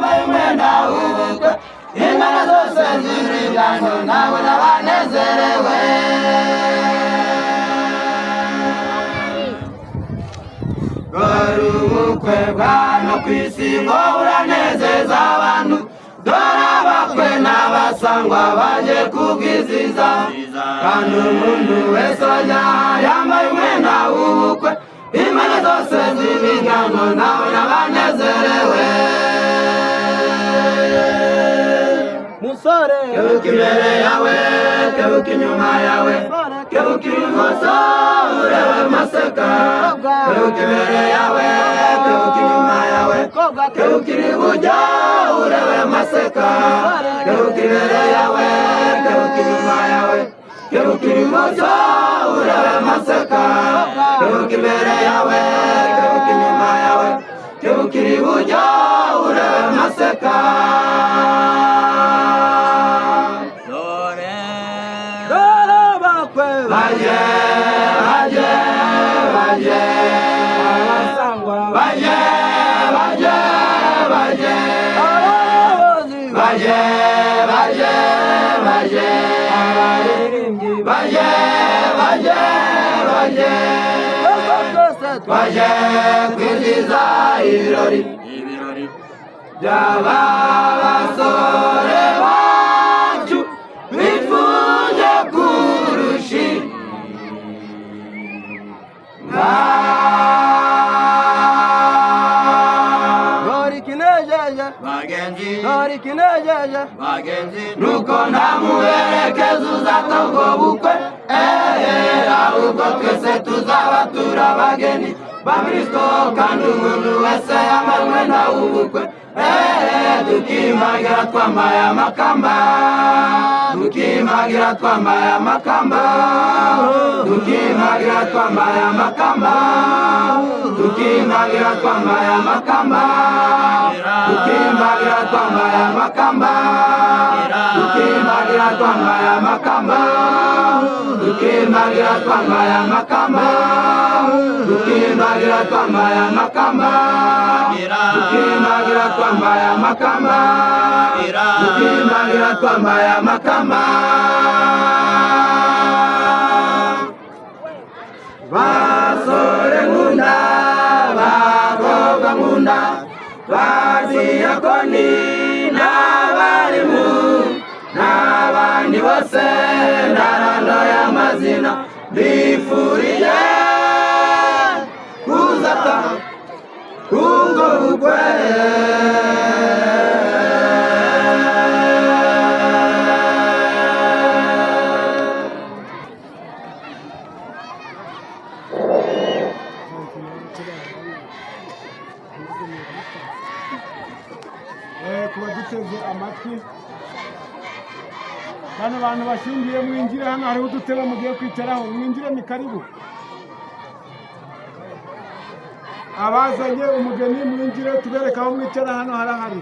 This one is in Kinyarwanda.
yambaye umwenda w'ubukwe impande zose z'ibigano nabona banezerewe dore ubukwe bw'ano ku isi ngo buranezeza abantu dore abakwe n'abasangwa baje kubwiziza kandi umuntu wese ajya yambaye umwenda w'ubukwe impande zose z'ibigano nabona banezerewe musore kebuka imbere yawe kebuka inyuma yawe kebuka ibumoso urebe maseka kebuka imbere yawe kebuka inyuma yawe kebuka iburyo urebe maseka kebuka imbere yawe kebuka inyuma yawe kebuka ibumoso urebe maseka kebuka imbere yawe kebuka inyuma yawe kebuka iburyo urebe maseka baje baje baje abasangwa baje baje baje baje baje baje abaririmbyi baje baje baje baje kwizihiza ibirori by'aba basore bacu bifunze kurushi bagenzi nuko nta muherekeza uzata ubwo bukwe ahubwo twese tuzaba turi abageni ba Kristo kandi umuntu wese yambaye umwenda w'ubukwe tukimagira twambaye amakamba tukimagira twambaye amakamba tukimagira twambaye amakamba tukimagira twambaye amakamba tukimagira twambaye amakamba tukimagira twambaye amakamba tukimagira twambaye amakamba tukimagira twambaye amakamba tukimagira twambaye amakamba tukimagira twambaye amakamba basore nkunda bakobwa nkunda badiyakoni n'abarimu n'abandi bose ndarandoye amazina bifurije kuzata ubwo bukwe kuba duteze amatwi bano bantu bashingiye mwinjire hano hariho udutebe mugiye kwicaraho mwinjire ni karibu abazanye umugeni mwinjire tubereka aho mwicara hano harahari